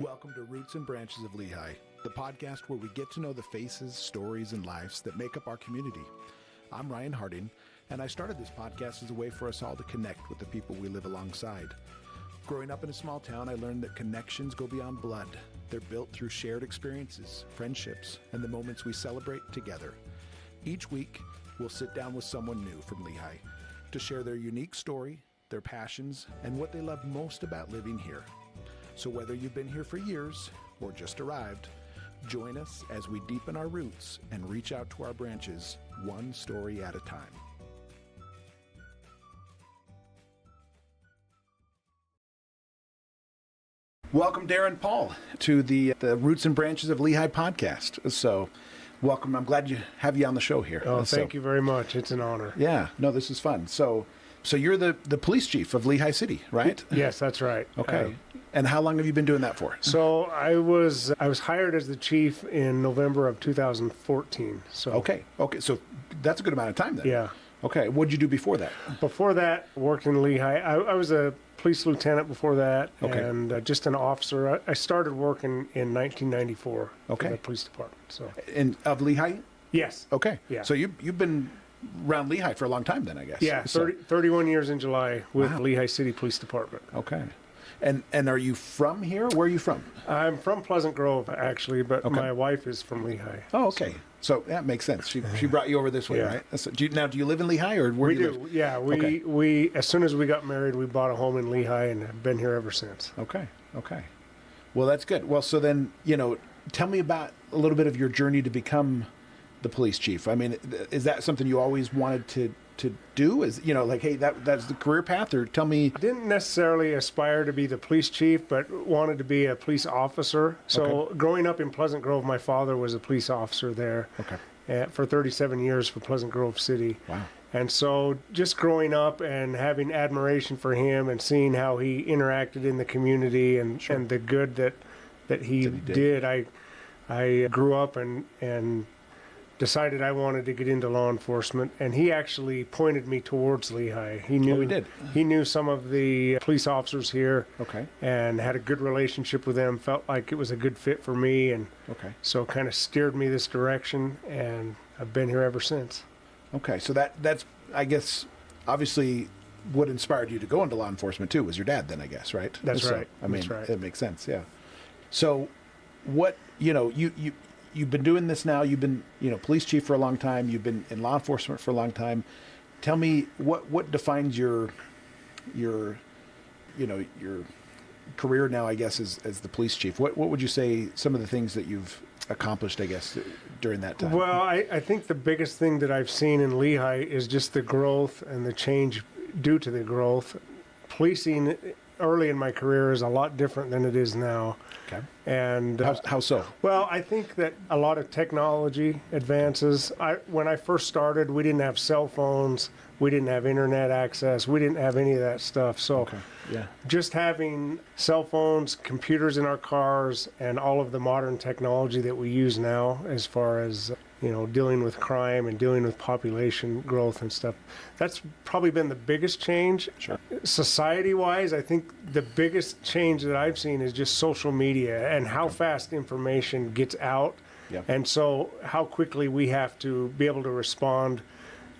Welcome to Roots and Branches of Lehi, the podcast where we get to know the faces, stories, and lives that make up our community. I'm Ryan Harding, and I started this podcast as a way for us all to connect with the people we live alongside. Growing up in a small town, I learned that connections go beyond blood. They're built through shared experiences, friendships, and the moments we celebrate together. Each week, we'll sit down with someone new from Lehi to share their unique story, their passions, and what they love most about living here. So whether you've been here for years or just arrived, join us as we deepen our roots and reach out to our branches one story at a time. Welcome, Darren Paul, to the Roots and Branches of Lehi podcast. So welcome. I'm glad to have you on the show here. Oh, thank you very much. It's an honor. Yeah, no, this is fun. So you're the police chief of Lehi City, right? Yes, that's right. Okay. And how long have you been doing that for? So I was hired as the chief in November of 2014. So Okay. So that's a good amount of time then. Yeah. Okay. What did you do before that? Before that, worked in Lehi. I was a police lieutenant before that, Okay. and just an officer. I started working in 1994 Okay. for the police department. So Of Lehi? yes. Okay. Yeah. So you've been around Lehi for a long time then, I guess. Yeah, So- 31 years in July with Wow. Lehi City Police Department. Okay. And are you from here? Where are you from? I'm from Pleasant Grove, actually, but Okay. my wife is from Lehi. Oh, okay. So that makes sense. She brought you over this way, Yeah. right? Do you live in Lehi or where We do you do, live? yeah. Okay. We as soon as we got married, we bought a home in Lehi and have been here ever since. Okay. Well, that's good. Well, so then, tell me about a little bit of your journey to become the police chief. I mean, is that something you always wanted to do? Is, hey, that's the career path? Or tell me. I didn't necessarily aspire to be the police chief, but wanted to be a police officer. So growing up in Pleasant Grove, my father was a police officer there for 37 years for Pleasant Grove City. Wow. And so just growing up and having admiration for him and seeing how he interacted in the community and the good that he did, I grew up and decided I wanted to get into law enforcement, and he actually pointed me towards Lehi. He knew he knew some of the police officers here, and had a good relationship with them. Felt like it was a good fit for me, and so kind of steered me this direction, and I've been here ever since. Okay, so that's I guess obviously what inspired you to go into law enforcement too was your dad then, I guess, right? That's right. I mean, That's right. It makes sense, yeah. So what you've been doing this now, you've been, police chief for a long time, you've been in law enforcement for a long time. Tell me what defines your career now, I guess, as the police chief. What would you say some of the things that you've accomplished, I guess, during that time? Well, I think the biggest thing that I've seen in Lehi is just the growth and the change due to the growth. Policing early in my career is a lot different than it is now. Okay. And how so? Well, I think that a lot of technology advances. When I first started, we didn't have cell phones, we didn't have internet access, we didn't have any of that stuff. So just having cell phones, computers in our cars, and all of the modern technology that we use now as far as dealing with crime and dealing with population growth and stuff, that's probably been the biggest change. Sure. Society-wise, I think the biggest change that I've seen is just social media and how fast information gets out. Yep. And so how quickly we have to be able to respond.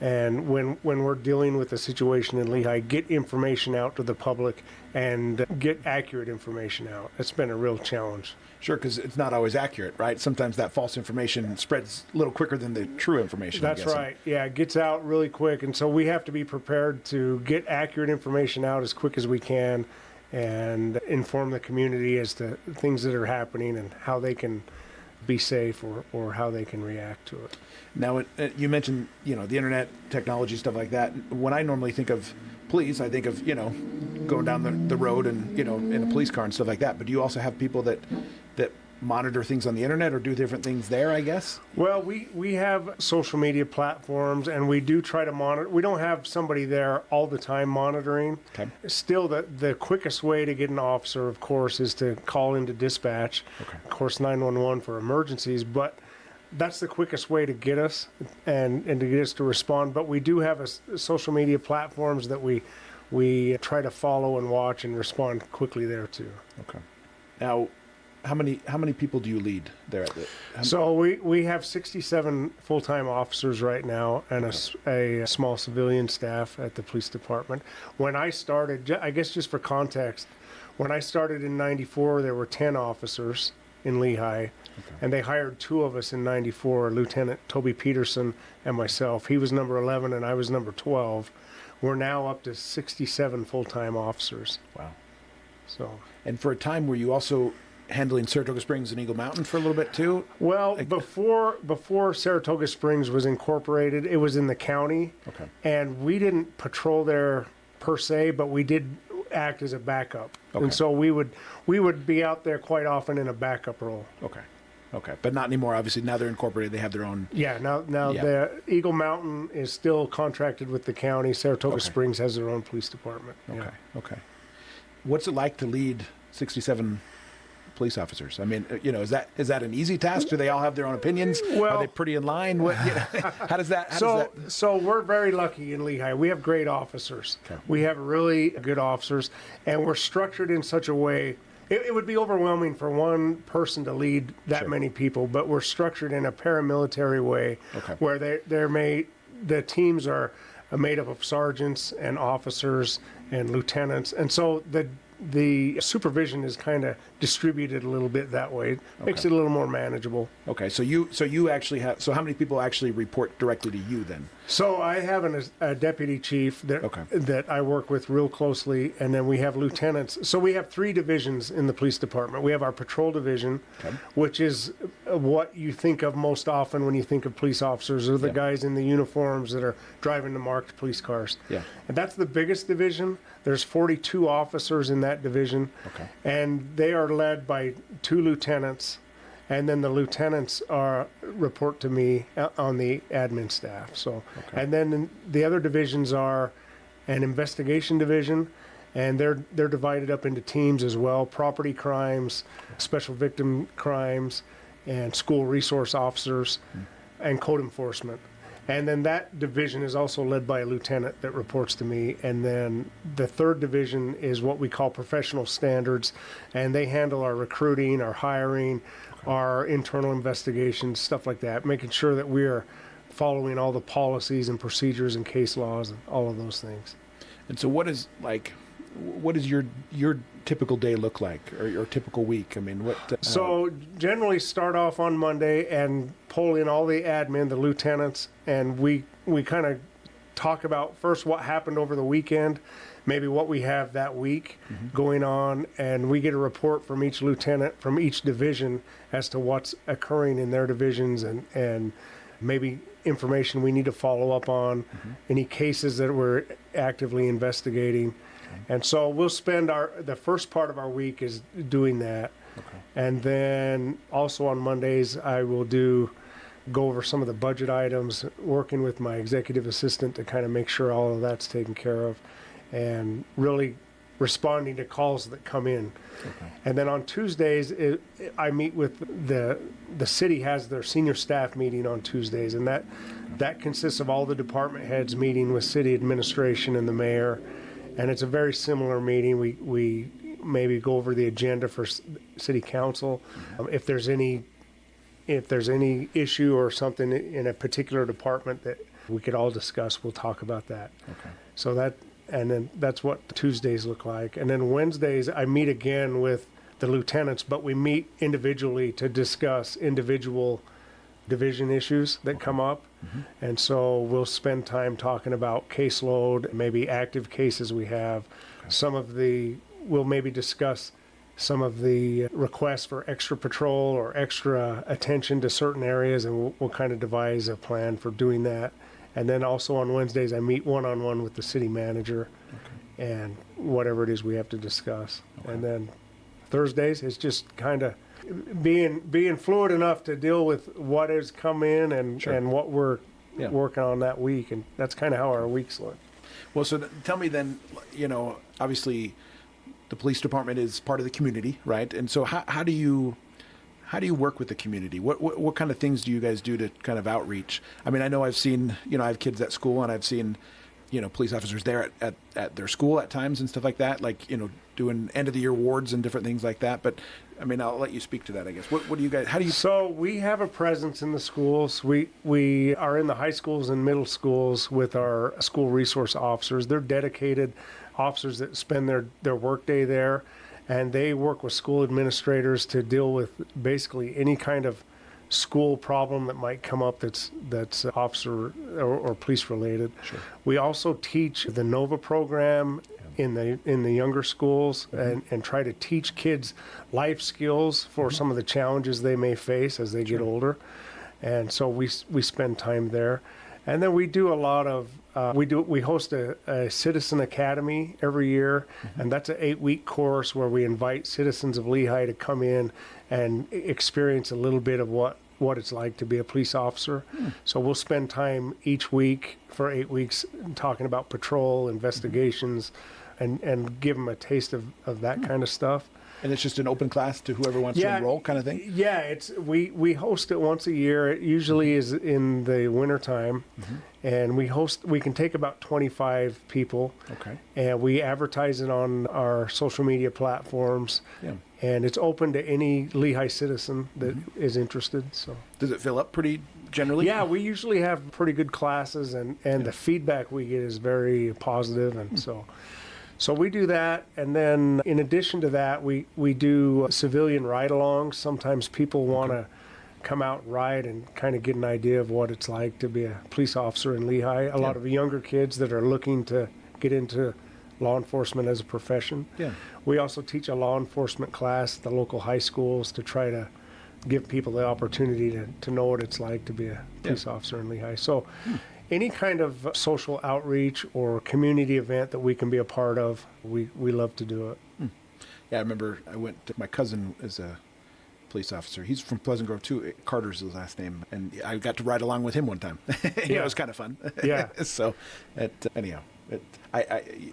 And when we're dealing with a situation in Lehi, get information out to the public and get accurate information out. It's been a real challenge. Sure, because it's not always accurate, right? Sometimes that false information spreads a little quicker than the true information. That's right. Yeah, it gets out really quick. And so we have to be prepared to get accurate information out as quick as we can and inform the community as to things that are happening and how they can be safe or how they can react to it. Now, you mentioned, the internet, technology, stuff like that. When I normally think of police, I think of, going down the road and, in a police car and stuff like that. But do you also have people that monitor things on the internet or do different things there, I guess? Well, we have social media platforms, and we do try to monitor. We don't have somebody there all the time monitoring. Okay. Still, the quickest way to get an officer, of course, is to call into dispatch. Okay. Of course, 911 for emergencies, but that's the quickest way to get us and to get us to respond. But we do have social media platforms that we try to follow and watch and respond quickly there too. Okay. Now, how many people do you lead there at the? So we have 67 full-time officers right now and a small civilian staff at the police department. When I started, I guess just for context, when I started in 94, there were 10 officers in Lehi, and they hired 2 of us in 94, Lieutenant Toby Peterson and myself. He was number 11 and I was number 12. We're now up to 67 full-time officers. Wow. So. And for a time, were you also handling Saratoga Springs and Eagle Mountain for a little bit too? Well, before Saratoga Springs was incorporated, it was in the county. Okay. And we didn't patrol there per se, but we did act as a backup. Okay. And so we would be out there quite often in a backup role. Okay. But not anymore. Obviously, now they're incorporated. They have their own. Yeah. Now the Eagle Mountain is still contracted with the county. Saratoga Springs has their own police department. Okay. What's it like to lead 67 police officers? I mean, is that an easy task? Do they all have their own opinions? Well, are they pretty in line? How does that? So we're very lucky in Lehi. We have great officers. Okay. We have really good officers, and we're structured in such a way. It would be overwhelming for one person to lead that many people, but we're structured in a paramilitary way, where the teams are made up of sergeants and officers and lieutenants, and so the supervision is kind of distributed a little bit that way. It makes it a little more manageable. Okay, so you actually have. So how many people actually report directly to you then? So I have a deputy chief that I work with real closely, and then we have lieutenants. So we have 3 divisions in the police department. We have our patrol division, which is what you think of most often when you think of police officers, or the guys in the uniforms that are driving the marked police cars. Yeah. And that's the biggest division. There's 42 officers in that division, and they are led by 2 lieutenants. And then the lieutenants report to me on the admin staff. So, and then the other divisions are an investigation division, and they're divided up into teams as well: property crimes, special victim crimes, and school resource officers, and code enforcement. And then that division is also led by a lieutenant that reports to me. And then the 3rd division is what we call professional standards, and they handle our recruiting, our hiring, our internal investigations, stuff like that, making sure that we're following all the policies and procedures and case laws and all of those things. And so what is your typical day look like, or your typical week? I mean, So generally start off on Monday and pull in all the admin, the lieutenants, and we kind of talk about first what happened over the weekend, maybe what we have that week going on, and we get a report from each lieutenant from each division as to what's occurring in their divisions, and maybe information we need to follow up on, any cases that we're actively investigating. And so we'll spend the first part of our week is doing that. And then also on Mondays, I will go over some of the budget items, working with my executive assistant to kind of make sure all of that's taken care of, and really responding to calls that come in. And then on Tuesdays, I meet with the city has their senior staff meeting on Tuesdays, and that consists of all the department heads meeting with city administration and the mayor. And it's a very similar meeting. We maybe go over the agenda for city council. If there's any issue or something in a particular department that we could all discuss, we'll talk about that. So that's what Tuesdays look like. And then Wednesdays, I meet again with the lieutenants, but we meet individually to discuss individual division issues that come up. And so we'll spend time talking about caseload, maybe active cases we have. We'll maybe discuss some of the requests for extra patrol or extra attention to certain areas, and we'll kind of devise a plan for doing that. And then also on Wednesdays, I meet one-on-one with the city manager and whatever it is we have to discuss. And then Thursdays, it's just kind of being fluid enough to deal with what has come in and what we're working on that week. And that's kind of how our weeks look. Well, so tell me then, obviously the police department is part of the community, right? And so how do you work with the community? What kind of things do you guys do to kind of outreach? I mean, I know I've seen, I have kids at school, and I've seen, police officers there at their school at times and stuff like that. Like, doing end of the year awards and different things like that. But I mean, I'll let you speak to that, I guess. What do you guys, how do you? So we have a presence in the schools. We are in the high schools and middle schools with our school resource officers. They're dedicated officers that spend their workday there, and they work with school administrators to deal with basically any kind of school problem that might come up that's officer or police related. Sure. We also teach the NOVA program in the younger schools, and try to teach kids life skills for some of the challenges they may face as they get older. And so we spend time there. And then we do a lot of we host a citizen academy every year, and that's an 8-week course where we invite citizens of Lehi to come in and experience a little bit of what it's like to be a police officer. So we'll spend time each week for 8 weeks talking about patrol, investigations, and give them a taste of that kind of stuff. And it's just an open class to whoever wants to enroll kind of thing? Yeah, we host it once a year. It usually is in the wintertime. And we can take about 25 people. Okay. And we advertise it on our social media platforms. Yeah. And it's open to any Lehi citizen that is interested. So does it fill up pretty generally? Yeah, we usually have pretty good classes, and the feedback we get is very positive, and so we do that. And then in addition to that, we do civilian ride-alongs. Sometimes people want to come out and ride and kind of get an idea of what it's like to be a police officer in Lehi. A lot of younger kids that are looking to get into law enforcement as a profession. Yeah. We also teach a law enforcement class at the local high schools to try to give people the opportunity to know what it's like to be a police officer in Lehi. So any kind of social outreach or community event that we can be a part of, we love to do it. Yeah, I remember my cousin is a police officer. He's from Pleasant Grove too. Carter's his last name. And I got to ride along with him one time. It was kind of fun. Yeah. So anyhow,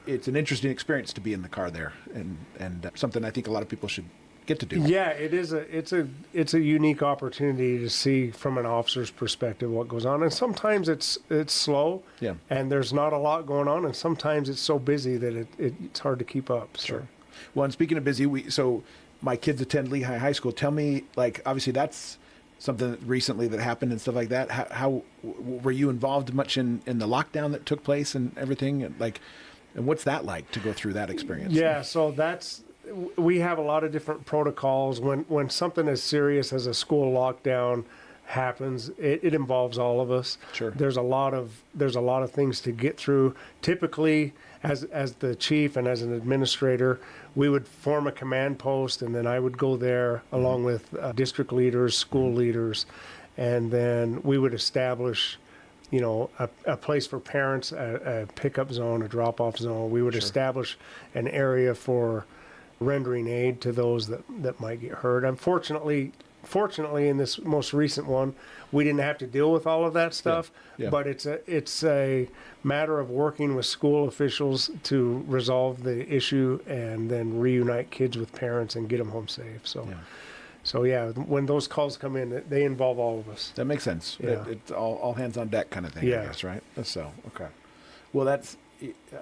it's an interesting experience to be in the car there, and something I think a lot of people should get to do. Yeah, it's a unique opportunity to see from an officer's perspective what goes on, and sometimes it's slow, and there's not a lot going on, and sometimes it's so busy that it's hard to keep up. So. Sure. Well, and speaking of busy, so my kids attend Lehi High School. Tell me, like, obviously that's something recently that happened and stuff like that. How were you involved much in the lockdown that took place and everything? And what's that like to go through that experience? Yeah, so we have a lot of different protocols. When something as serious as a school lockdown happens, it involves all of us. Sure. There's a lot of things to get through. Typically, as the chief and as an administrator, we would form a command post, and then I would go there along with district leaders, school leaders, and then we would establish, a place for parents, a pickup zone, a drop-off zone. We would establish an area for rendering aid to those that might get hurt. Unfortunately, in this most recent one, we didn't have to deal with all of that stuff. Yeah. But it's a matter of working with school officials to resolve the issue and then reunite kids with parents and get them home safe. So when those calls come in, they involve all of us. That makes sense. Yeah. It's all hands on deck kind of thing, I guess, right? So, okay. Well,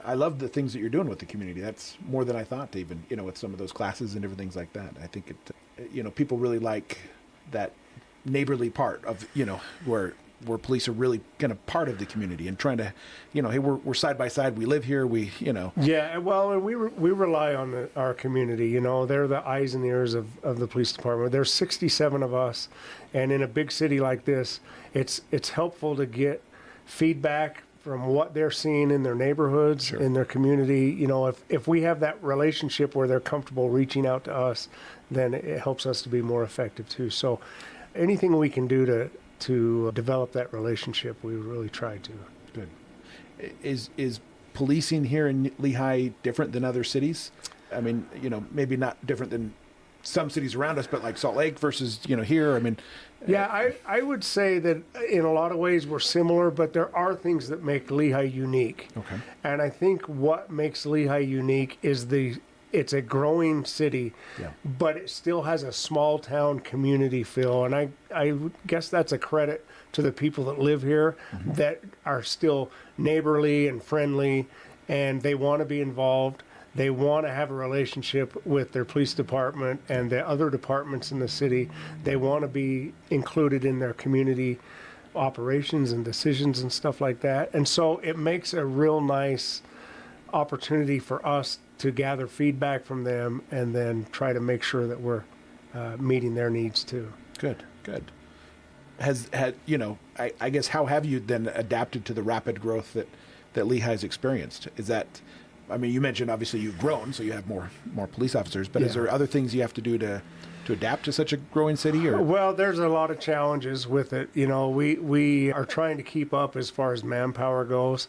I love the things that you're doing with the community. That's more than I thought to even, with some of those classes and different things like that. I think people really like that neighborly part of, where police are really kind of part of the community and trying to, hey, we're side by side. We live here. Yeah, well, and we rely on our community. They're the eyes and ears of the police department. There's 67 of us, and in a big city like this, it's helpful to get feedback from what they're seeing in their neighborhoods, in their community. If we have that relationship where they're comfortable reaching out to us, then it helps us to be more effective too. So anything we can do to develop that relationship, we really try to. Good. Is policing here in Lehi different than other cities? I mean, maybe not different than some cities around us, but like Salt Lake versus, here, I mean. Yeah, I would say that in a lot of ways we're similar, but there are things that make Lehi unique. Okay. And I think what makes Lehi unique is it's a growing city, but it still has a small town community feel. And I guess that's a credit to the people that live here that are still neighborly and friendly, and they want to be involved. They want to have a relationship with their police department and the other departments in the city. They want to be included in their community operations and decisions and stuff like that. And so it makes a real nice opportunity for us to gather feedback from them and then try to make sure that we're meeting their needs too. Good. I guess, how have you then adapted to the rapid growth that Lehi's experienced? Is that, I mean, you mentioned obviously you've grown, so you have more police officers, but is there other things you have to do to adapt to such a growing city? Or? Well, there's a lot of challenges with it. We are trying to keep up as far as manpower goes,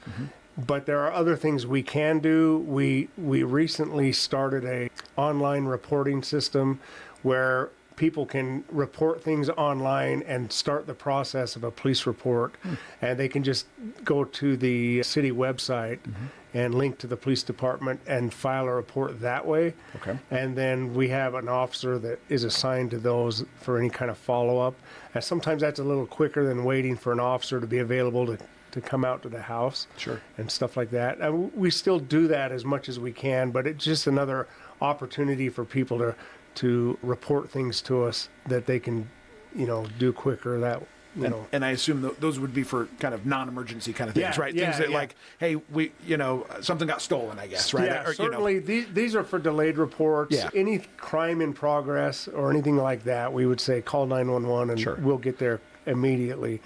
but there are other things we can do. We recently started a online reporting system where people can report things online and start the process of a police report. And they can just go to the city website and link to the police department and file a report that way. Okay. And then we have an officer that is assigned to those for any kind of follow-up. And sometimes that's a little quicker than waiting for an officer to be available to come out to the house. Sure. And stuff like that. And we still do that as much as we can, but it's just another opportunity for people to report things to us that they can, do quicker. That and I assume those would be for kind of non-emergency kind of things, right? Things that like, hey, we, something got stolen, I guess, right? Yeah, certainly. These are for delayed reports. Yeah. Any crime in progress or anything like that, we would say call 911 and we'll get there immediately.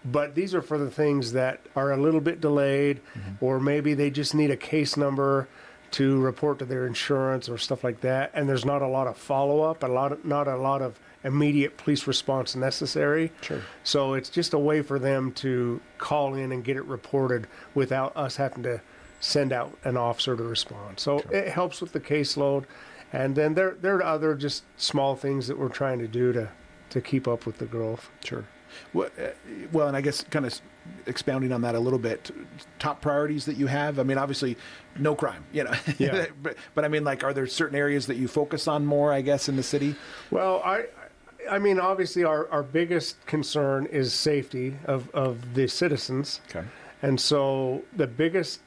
But these are for the things that are a little bit delayed, or maybe they just need a case number to report to their insurance or stuff like that, and there's not a lot of follow-up, not a lot of immediate police response necessary. Sure. So it's just a way for them to call in and get it reported without us having to send out an officer to respond. So it helps with the caseload, and then there are other just small things that we're trying to do to keep up with the growth. Sure. Well, and I guess kind of expounding on that a little bit, top priorities that you have. I mean, obviously, no crime, Yeah. but I mean, like, are there certain areas that you focus on more, I guess, in the city? Well, I mean, obviously, our biggest concern is safety of the citizens. Okay. And so the biggest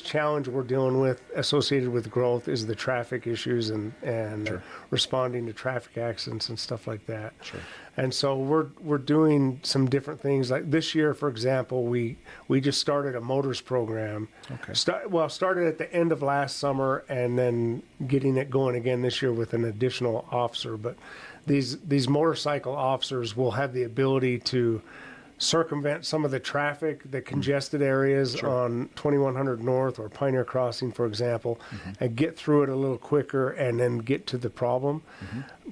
challenge we're dealing with associated with growth is the traffic issues and responding to traffic accidents and stuff like that. Sure. And so we're doing some different things. Like this year, for example, we just started a motors program. Okay. Started at the end of last summer and then getting it going again this year with an additional officer. But these motorcycle officers will have the ability to circumvent some of the traffic, the congested areas on 2100 North or Pioneer Crossing, for example, and get through it a little quicker and then get to the problem.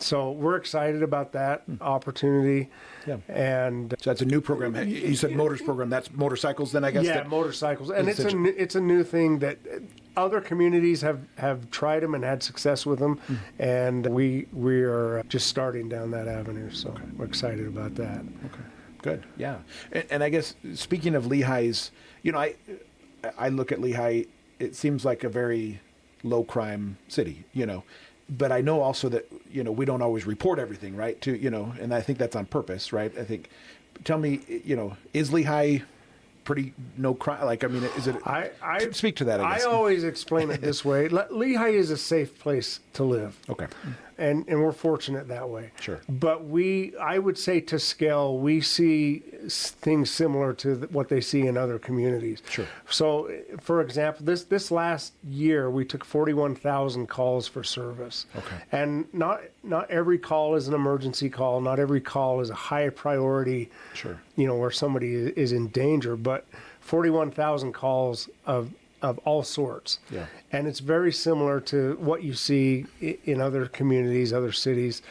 So we're excited about that opportunity. Yeah. And so that's a new program. You said motors program. That's motorcycles then, I guess? Yeah, motorcycles. And it's a new thing that other communities have tried them and had success with them. And we are just starting down that avenue. So we're excited about that. Okay. Good. Yeah. And I guess speaking of Lehi's, I look at Lehi, it seems like a very low crime city, but I know also that, we don't always report everything, right? And I think that's on purpose, right? Tell me, is Lehi pretty no crime? Like, I mean, is it, I speak to that, I guess. I always explain it this way. Lehi is a safe place to live. Okay. And we're fortunate that way. Sure. But I would say to scale, we see things similar to what they see in other communities. Sure. So, for example, this last year, we took 41,000 calls for service. Okay. And not every call is an emergency call. Not every call is a high priority, Sure. Where somebody is in danger. But 41,000 calls of all sorts. Yeah. And it's very similar to what you see in other communities, other cities.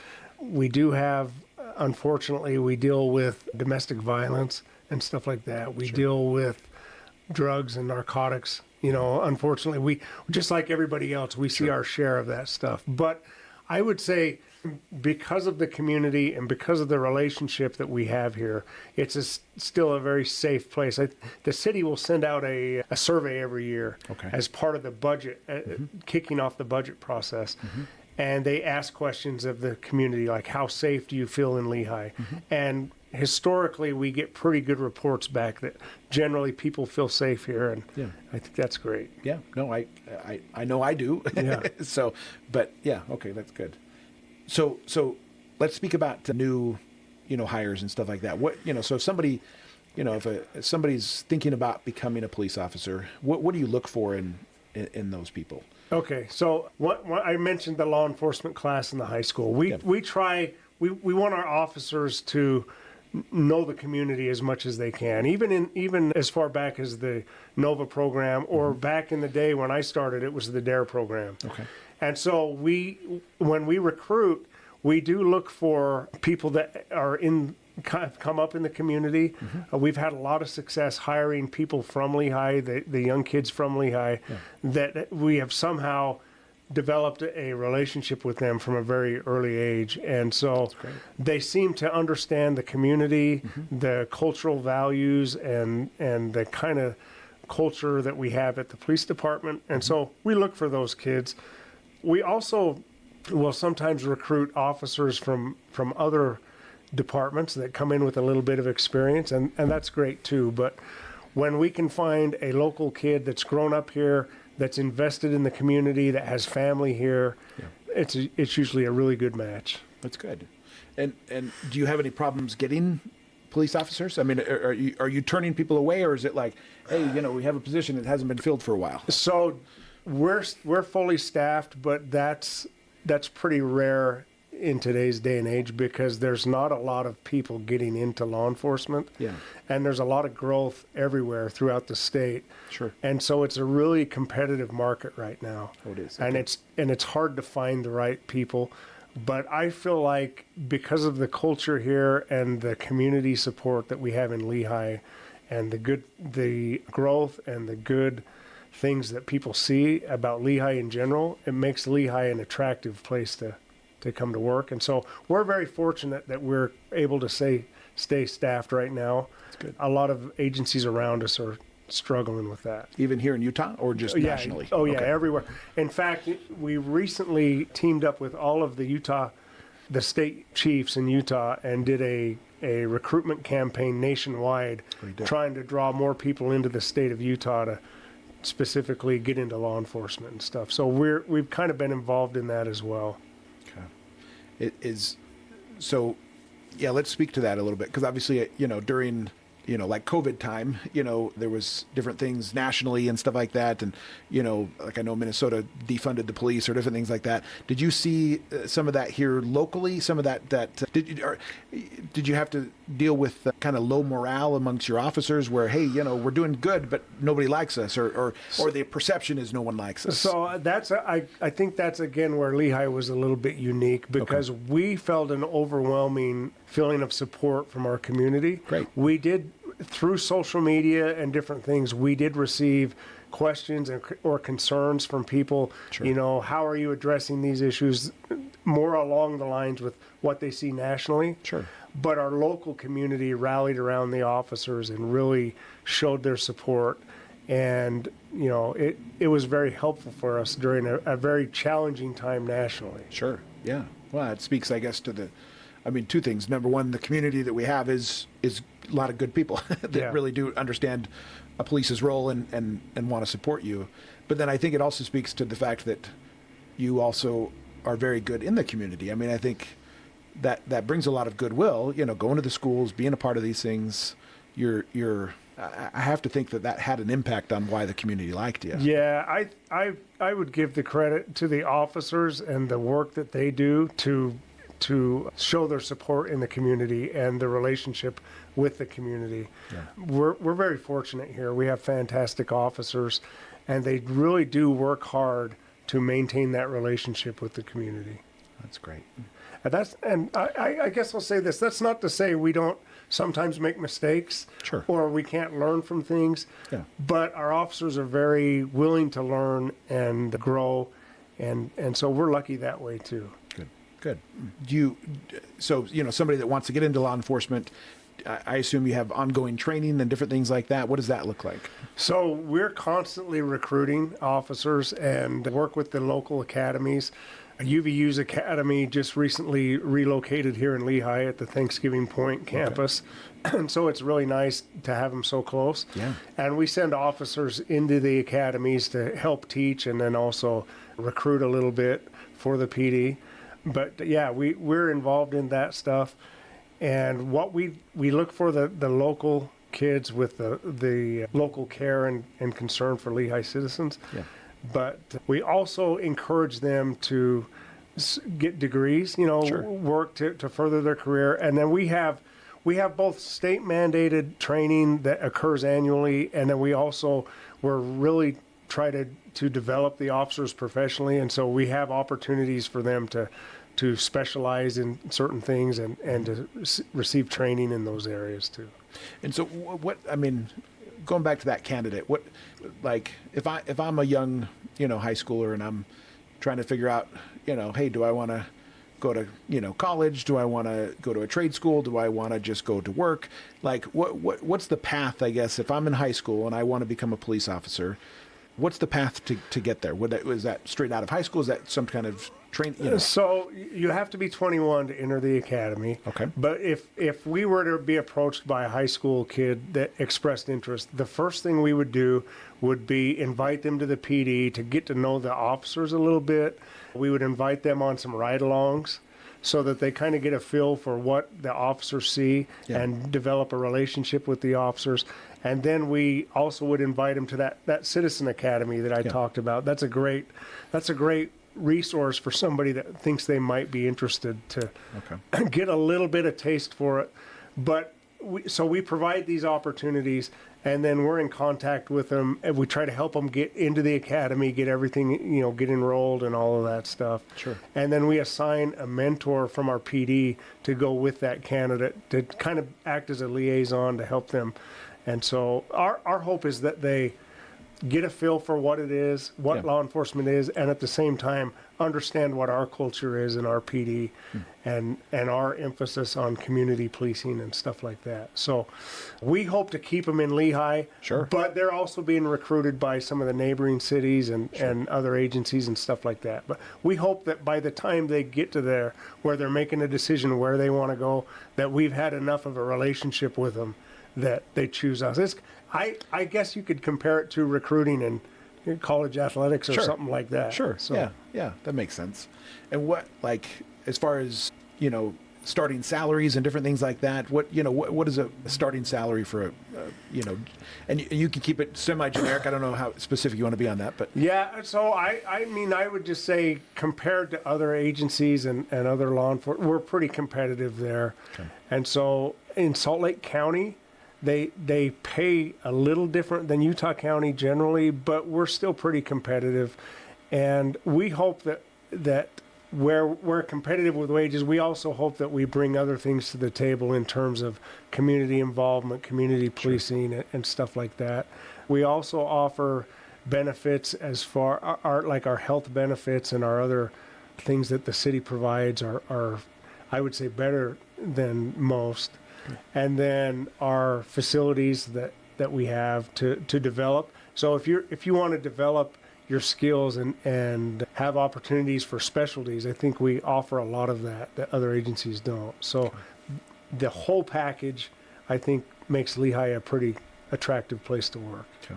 We do have, unfortunately, we deal with domestic violence and stuff like that. We deal with drugs and narcotics. Unfortunately, we, just like everybody else, we see our share of that stuff. But I would say, because of the community and because of the relationship that we have here, it's still a very safe place. The city will send out a survey every year as part of the budget, kicking off the budget process. And they ask questions of the community, like, how safe do you feel in Lehi? And historically we get pretty good reports back that generally people feel safe here, and I think that's great. Yeah, no, I know I do. Yeah. So, but yeah, okay, that's good. So let's speak about the new, hires and stuff like that. What, so if somebody, if somebody's thinking about becoming a police officer, what do you look for in those people? Okay, so what I mentioned the law enforcement class in the high school. We want our officers to know the community as much as they can, even as far back as the NOVA program, or back in the day when I started, it was the DARE program. Okay. And so when we recruit, we do look for people that are come up in the community. We've had a lot of success hiring people from Lehi, the young kids from Lehi, that we have somehow developed a relationship with them from a very early age. And so they seem to understand the community, the cultural values, and the kind of culture that we have at the police department. And so we look for those kids. We also will sometimes recruit officers from other departments that come in with a little bit of experience, and that's great too. But when we can find a local kid that's grown up here, that's invested in the community, that has family here, it's usually a really good match. That's good. And do you have any problems getting police officers? I mean, are you turning people away, or is it like, hey, we have a position that hasn't been filled for a while? So we're fully staffed, but that's pretty rare in today's day and age, because there's not a lot of people getting into law enforcement. Yeah. And there's a lot of growth everywhere throughout the state. Sure. And so it's a really competitive market right now. Oh, it is. And Okay. it's hard to find the right people. But I feel like because of the culture here and the community support that we have in Lehi, and the growth and the good things that people see about Lehi in general, it makes Lehi an attractive place to come to work. And so we're very fortunate that we're able to stay staffed right now. That's good. A lot of agencies around us are struggling with that. Even here in Utah, or just nationally? Oh, yeah, Okay. everywhere. In fact, we recently teamed up with all of the state chiefs in Utah, and did a recruitment campaign nationwide, trying to draw more people into the state of Utah to specifically get into law enforcement and stuff. So we've kind of been involved in that as well. It is. So, yeah, let's speak to that a little bit, because obviously, during, like COVID time, there was different things nationally and stuff like that. And, like I know Minnesota defunded the police or different things like that. Did you see some of that here locally? Some of that did you have to deal with kind of low morale amongst your officers where, hey, we're doing good, but nobody likes us, or the perception is no one likes us? So I think that's again where Lehi was a little bit unique, because we felt an overwhelming feeling of support from our community. Great. We did, through social media and different things, we did receive questions or concerns from people. Sure. How are you addressing these issues? More along the lines with what they see nationally. Sure. But our local community rallied around the officers and really showed their support. And, it was very helpful for us during a very challenging time nationally. Sure. Yeah. Well, it speaks, I guess, to two things. Number one, the community that we have is a lot of good people that really do understand a police's role and want to support you. But then I think it also speaks to the fact that you also are very good in the community. I think that brings a lot of goodwill, going to the schools, being a part of these things. I have to think that had an impact on why the community liked you. Yeah, I would give the credit to the officers and the work that they do to show their support in the community and the relationship with the community. Yeah. We're very fortunate here. We have fantastic officers, and they really do work hard to maintain that relationship with the community. That's great. And I guess I'll say this. That's not to say we don't sometimes make mistakes, sure, or we can't learn from things. Yeah. But our officers are very willing to learn and grow, and so we're lucky that way too. Good. Somebody that wants to get into law enforcement, I assume you have ongoing training and different things like that. What does that look like? So we're constantly recruiting officers and work with the local academies. UVU's Academy just recently relocated here in Lehi at the Thanksgiving Point campus. Okay. And so it's really nice to have them so close. Yeah. And we send officers into the academies to help teach and then also recruit a little bit for the PD. But yeah, we're involved in that stuff. And what we look for the local kids with the local care and concern for Lehi citizens. Yeah. But we also encourage them to get degrees, Sure. work to further their career. And then we have both state mandated training that occurs annually. And then we're really try to develop the officers professionally. And so we have opportunities for them to specialize in certain things and to receive training in those areas too. And so going back to that candidate, if I'm a young, high schooler and I'm trying to figure out, hey, do I want to go to, college? Do I want to go to a trade school? Do I want to just go to work? Like what's the path, I guess, if I'm in high school and I want to become a police officer, what's the path to get there? Was that straight out of high school? Is that some kind of training? So you have to be 21 to enter the academy. Okay. But if we were to be approached by a high school kid that expressed interest, the first thing we would do would be invite them to the PD to get to know the officers a little bit. We would invite them on some ride-alongs so that they kind of get a feel for what the officers see and develop a relationship with the officers. And then we also would invite them to that Citizen Academy that I talked about. That's a great resource for somebody that thinks they might be interested to get a little bit of taste for it. But we provide these opportunities, and then we're in contact with them, and we try to help them get into the academy, get everything, get enrolled and all of that stuff. Sure. And then we assign a mentor from our PD to go with that candidate to kind of act as a liaison to help them. And so our hope is that they get a feel for what it is, what law enforcement is, and at the same time understand what our culture is in our PD and our emphasis on community policing and stuff like that. So we hope to keep them in Lehi, but they're also being recruited by some of the neighboring cities and other agencies and stuff like that. But we hope that by the time they get to there, where they're making a decision where they want to go, that we've had enough of a relationship with them that they choose us. I guess you could compare it to recruiting in college athletics or something like that. Sure. So, yeah, that makes sense. And what, as far as, starting salaries and different things like that, what is a starting salary for and you can keep it semi-generic. I don't know how specific you want to be on that, but. Yeah, so I would just say compared to other agencies and other law enforcement, we're pretty competitive there. Okay. And so in Salt Lake County, they pay a little different than Utah County generally, but we're still pretty competitive. And we hope that where we're competitive with wages, we also hope that we bring other things to the table in terms of community involvement, community policing, and stuff like that. We also offer benefits as far our health benefits and our other things that the city provides are I would say better than most. And then our facilities that we have to develop. So if you want to develop your skills and have opportunities for specialties, I think we offer a lot of that other agencies don't. So the whole package, I think, makes Lehi a pretty attractive place to work. Okay.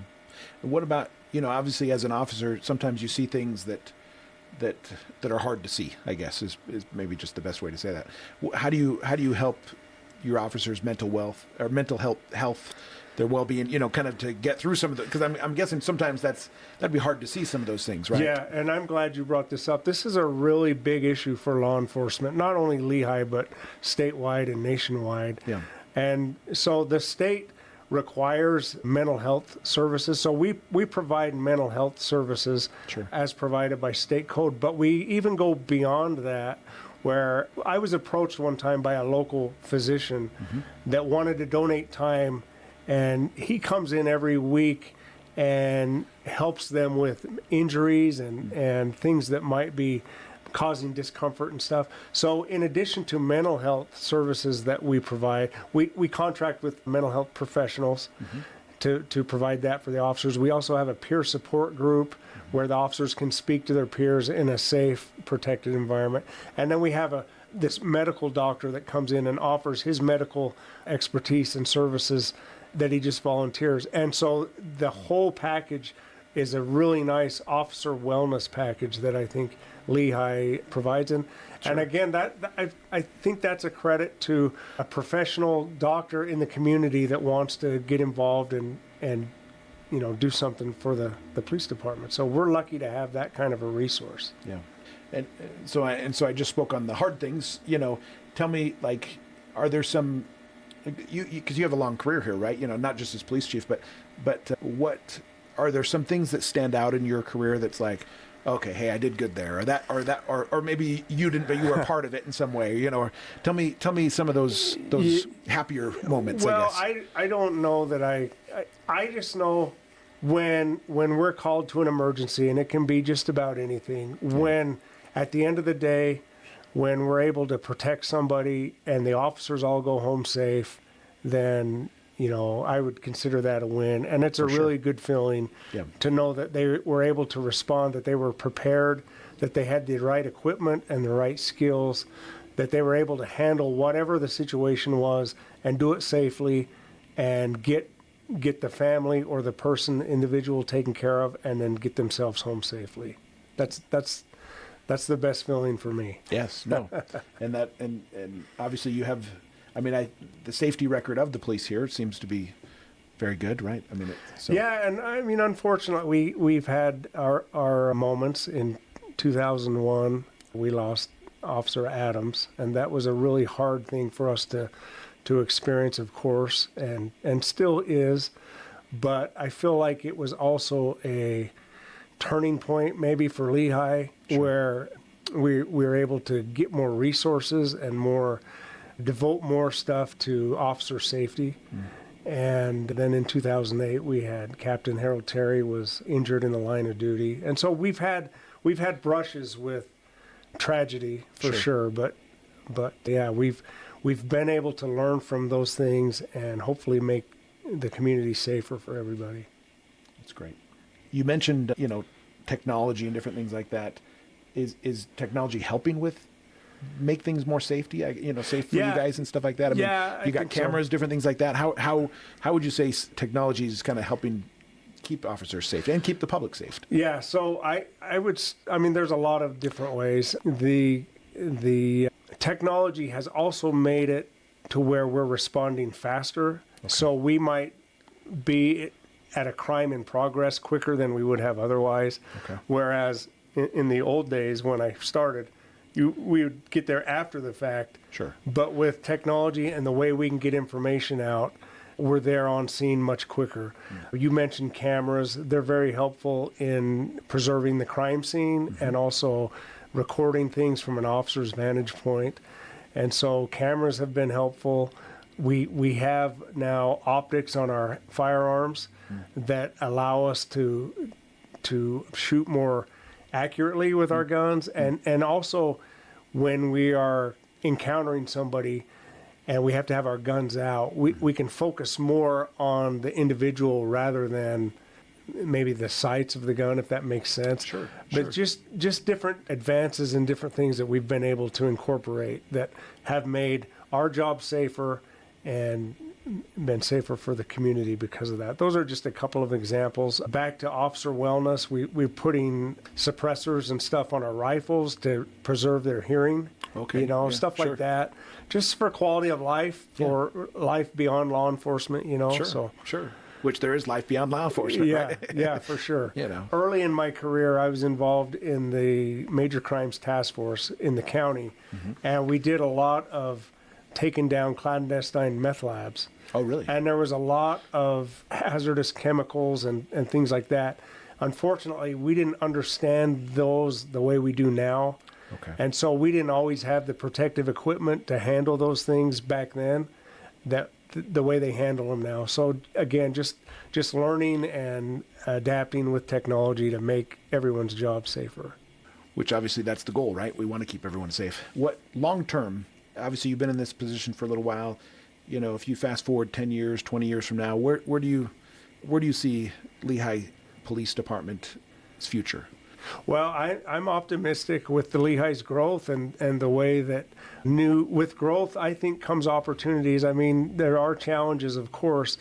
And what about, obviously as an officer, sometimes you see things that are hard to see, I guess is maybe just the best way to say that. How do you help your officers' mental health, their well-being, kind of to get through some of the, because I'm guessing sometimes that'd be hard to see some of those things, right? Yeah, and I'm glad you brought this up. This is a really big issue for law enforcement, not only Lehi, but statewide and nationwide. Yeah. And so the state requires mental health services. So we provide mental health services as provided by state code, but we even go beyond that, where I was approached one time by a local physician that wanted to donate time, and he comes in every week and helps them with injuries and things that might be causing discomfort and stuff. So in addition to mental health services that we provide, we contract with mental health professionals to provide that for the officers. We also have a peer support group where the officers can speak to their peers in a safe, protected environment. And then we have this medical doctor that comes in and offers his medical expertise and services that he just volunteers. And so the whole package is a really nice officer wellness package that I think Lehi provides. And again, I think that's a credit to a professional doctor in the community that wants to get involved and do something for the police department. So we're lucky to have that kind of a resource. Yeah. And so I just spoke on the hard things. Tell me, like, are there some, because you have a long career here, right? Not just as police chief, but what are there some things that stand out in your career that's like, okay, hey, I did good there, or maybe you didn't, but you were a part of it in some way, or tell me some of those happier moments. Well, I guess. I don't know that I just know when we're called to an emergency, and it can be just about anything, when at the end of the day, when we're able to protect somebody and the officers all go home safe, then I would consider that a win. And it's a really good feeling to know that they were able to respond, that they were prepared, that they had the right equipment and the right skills, that they were able to handle whatever the situation was and do it safely and get the family or the individual taken care of, and then get themselves home safely. That's the best feeling for me. Yes, no. and obviously you have, the safety record of the police here seems to be very good, right? Yeah, and unfortunately, we've had our moments. In 2001, we lost Officer Adams, and that was a really hard thing for us to experience, of course, and still is. But I feel like it was also a turning point maybe for Lehi, where we were able to get more resources and devote more stuff to officer safety. And then in 2008, we had Captain Harold Terry was injured in the line of duty. And so we've had brushes with tragedy for sure, but yeah, we've been able to learn from those things and hopefully make the community safer for everybody. That's great. You mentioned, technology and different things like that. Is technology helping with make things more safe for you guys and stuff like that? You got cameras, different things like that. How would you say technology is kind of helping keep officers safe and keep the public safe? Yeah, so I would, there's a lot of different ways. The technology has also made it to where we're responding faster. Okay. So we might be at a crime in progress quicker than we would have otherwise. Okay. Whereas in the old days when I started, we would get there after the fact. Sure. But with technology and the way we can get information out, we're there on scene much quicker. You mentioned cameras. They're very helpful in preserving the crime scene and also recording things from an officer's vantage point. And so cameras have been helpful. We have now optics on our firearms that allow us to shoot more accurately with our guns, and also when we are encountering somebody and we have to have our guns out, we can focus more on the individual rather than maybe the sights of the gun, if that makes sense. Sure. But just different advances and different things that we've been able to incorporate that have made our job safer and been safer for the community because of that. Those are just a couple of examples. Back to officer wellness, we're putting suppressors and stuff on our rifles to preserve their hearing. Okay. Stuff like that. Just for quality of life, for life beyond law enforcement, Sure. Which there is life beyond law enforcement, right? Yeah, for sure. Early in my career, I was involved in the Major Crimes Task Force in the county, and we did a lot of taking down clandestine meth labs. Oh, really? And there was a lot of hazardous chemicals and things like that. Unfortunately, we didn't understand those the way we do now. Okay. And so we didn't always have the protective equipment to handle those things back then that the way they handle them now. So again, just learning and adapting with technology to make everyone's job safer. Which obviously that's the goal, right? We want to keep everyone safe. What long term, obviously you've been in this position for a little while. If you fast forward 10 years, 20 years from now, where do you where do you see Lehi Police Department's future? Well, I'm optimistic with the Lehi's growth and the way that with growth, I think comes opportunities. I mean, there are challenges, of course,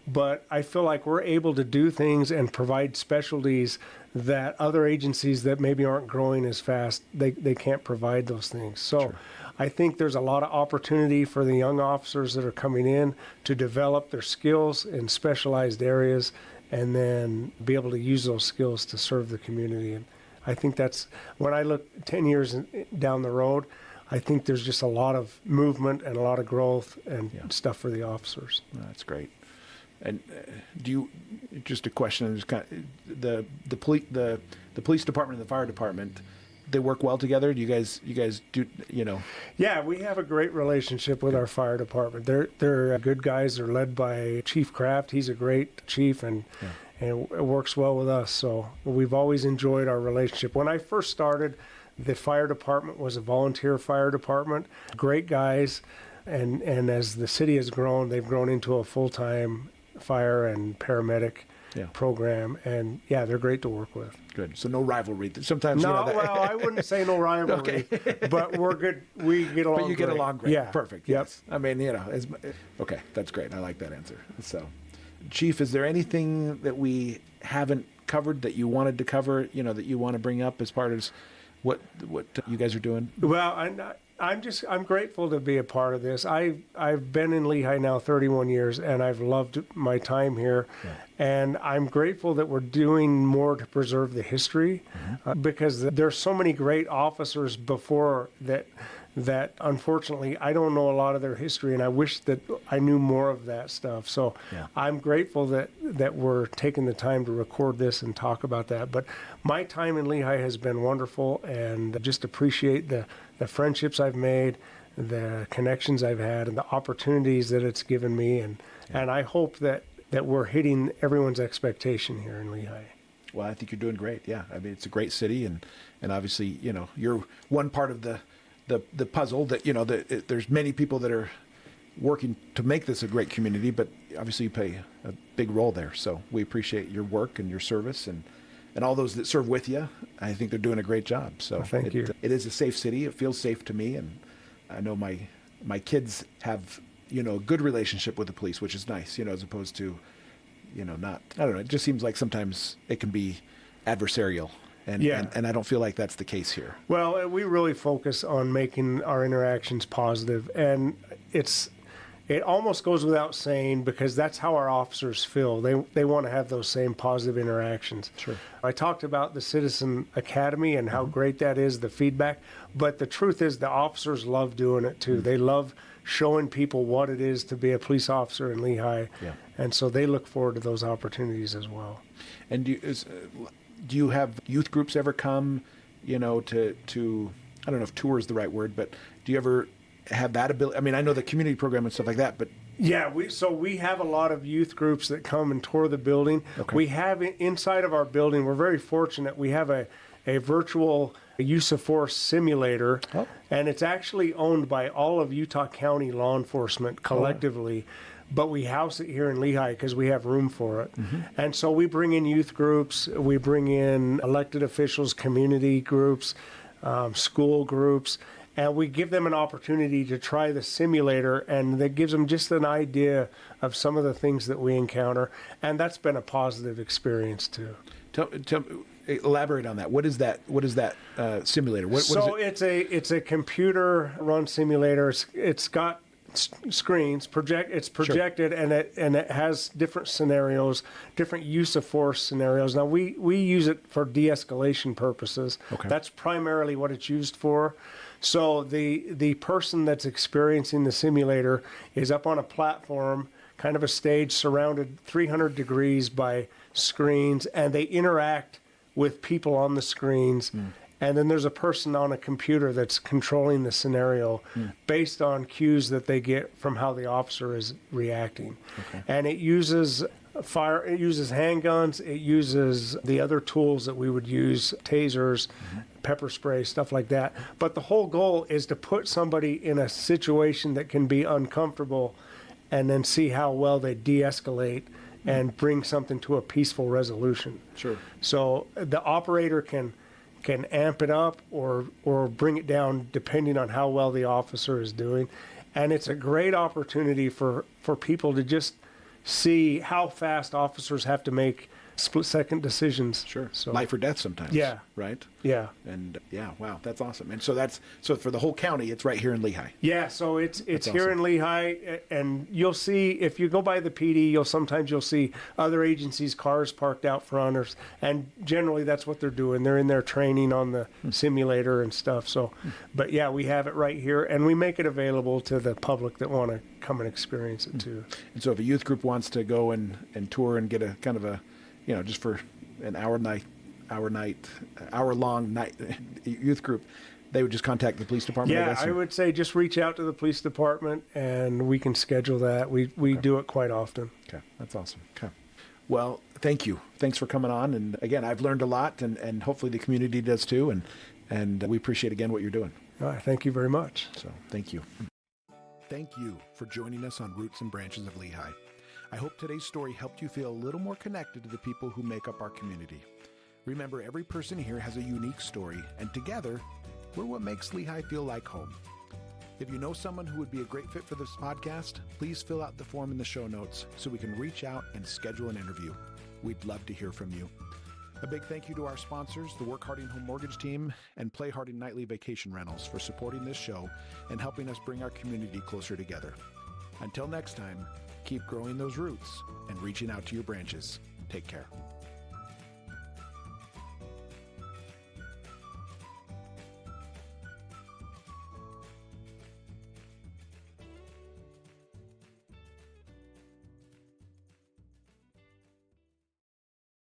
but I feel like we're able to do things and provide specialties that other agencies that maybe aren't growing as fast, they can't provide those things. So sure. I think there's a lot of opportunity for the young officers that are coming in to develop their skills in specialized areas and then be able to use those skills to serve the community. And I think that's, when I look 10 years down the road, I think there's just a lot of movement and a lot of growth and stuff for the officers. That's great. And do you, just a question, just kind of, the police department and the fire department, they work well together? Do you guys do, you know? Yeah, we have a great relationship with our fire department. They're good guys. They're led by Chief Kraft. He's a great chief and it works well with us. So we've always enjoyed our relationship. When I first started, the fire department was a volunteer fire department. Great guys. And as the city has grown, they've grown into a full-time fire and paramedic program. And they're great to work with. Good. So no rivalry. Sometimes well, I wouldn't say no rivalry, but we're good. We get along. But you get along great. Yeah. Perfect. Yep. Yes. I mean, okay, that's great. I like that answer. So, Chief, is there anything that we haven't covered that you wanted to cover? That you want to bring up as part of what you guys are doing? Well, I'm grateful to be a part of this. I've been in Lehi now 31 years, and I've loved my time here. Yeah. And I'm grateful that we're doing more to preserve the history, because there's so many great officers before that unfortunately I don't know a lot of their history, and I wish that I knew more of that stuff. So I'm grateful that we're taking the time to record this and talk about that. But my time in Lehi has been wonderful, and just appreciate the friendships I've made, the connections I've had, and the opportunities that it's given me. And I hope that we're hitting everyone's expectation here in Lehi. Well, I think you're doing great. Yeah. I mean, it's a great city, and obviously, you're one part of the puzzle that, there's many people that are working to make this a great community, but obviously you play a big role there. So we appreciate your work and your service and all those that serve with you. I think they're doing a great job. So thank you. It is a safe city. It feels safe to me. And I know my kids have, a good relationship with the police, which is nice, as opposed to, not, I don't know. It just seems like sometimes it can be adversarial. And I don't feel like that's the case here. Well, we really focus on making our interactions positive, and it almost goes without saying, because that's how our officers feel. They want to have those same positive interactions. Sure. I talked about the Citizen Academy and how great that is, the feedback, but the truth is the officers love doing it too. They love showing people what it is to be a police officer in Lehi, and so they look forward to those opportunities as well. And do you have youth groups ever come, to I don't know if tour is the right word, but do you ever have that ability? I mean, I know the community program and stuff like that, but we have a lot of youth groups that come and tour the building. Okay. We have inside of our building, we're very fortunate, we have a virtual use of force simulator, and it's actually owned by all of Utah County law enforcement collectively. But we house it here in Lehi because we have room for it. And so we bring in youth groups, we bring in elected officials, community groups, school groups, and we give them an opportunity to try the simulator, and that gives them just an idea of some of the things that we encounter. And that's been a positive experience too. Elaborate on that. What is that simulator? What is it? It's a computer-run simulator. It's got screens, it's projected, sure. and it has different scenarios, different use of force scenarios. Now we use it for de-escalation purposes. Okay. That's primarily what it's used for. So the person that's experiencing the simulator is up on a platform, kind of a stage surrounded 300 degrees by screens, and they interact with people on the screens. And then there's a person on a computer that's controlling the scenario based on cues that they get from how the officer is reacting. Okay. And it uses it uses handguns, it uses the other tools that we would use, tasers, pepper spray, stuff like that. But the whole goal is to put somebody in a situation that can be uncomfortable and then see how well they de-escalate and bring something to a peaceful resolution. Sure. So the operator can amp it up or bring it down depending on how well the officer is doing. And it's a great opportunity for people to just see how fast officers have to make split-second decisions. Sure. So, life or death sometimes. Yeah. Right? Yeah. And wow, that's awesome. And so for the whole county, it's right here in Lehi. Yeah, so it's here awesome. in Lehi, and you'll see, if you go by the PD, you'll see other agencies' cars parked out front, and generally that's what they're doing. They're in there training on the simulator and stuff. So, but yeah, we have it right here, and we make it available to the public that want to come and experience it too. And so if a youth group wants to go and tour and get a kind of a, just for an hour-long night youth group, they would just contact the police department. Yeah, I would say just reach out to the police department and we can schedule that. We do it quite often. Okay, that's awesome. Okay. Well, thank you. Thanks for coming on. And again, I've learned a lot, and hopefully the community does too. And we appreciate again what you're doing. All right, thank you very much. So thank you. Thank you for joining us on Roots and Branches of Lehi. I hope today's story helped you feel a little more connected to the people who make up our community. Remember, every person here has a unique story, and together, we're what makes Lehi feel like home. If you know someone who would be a great fit for this podcast, please fill out the form in the show notes so we can reach out and schedule an interview. We'd love to hear from you. A big thank you to our sponsors, the Work Harding Home Mortgage Team and Play Harding Nightly Vacation Rentals, for supporting this show and helping us bring our community closer together. Until next time, keep growing those roots and reaching out to your branches. Take care.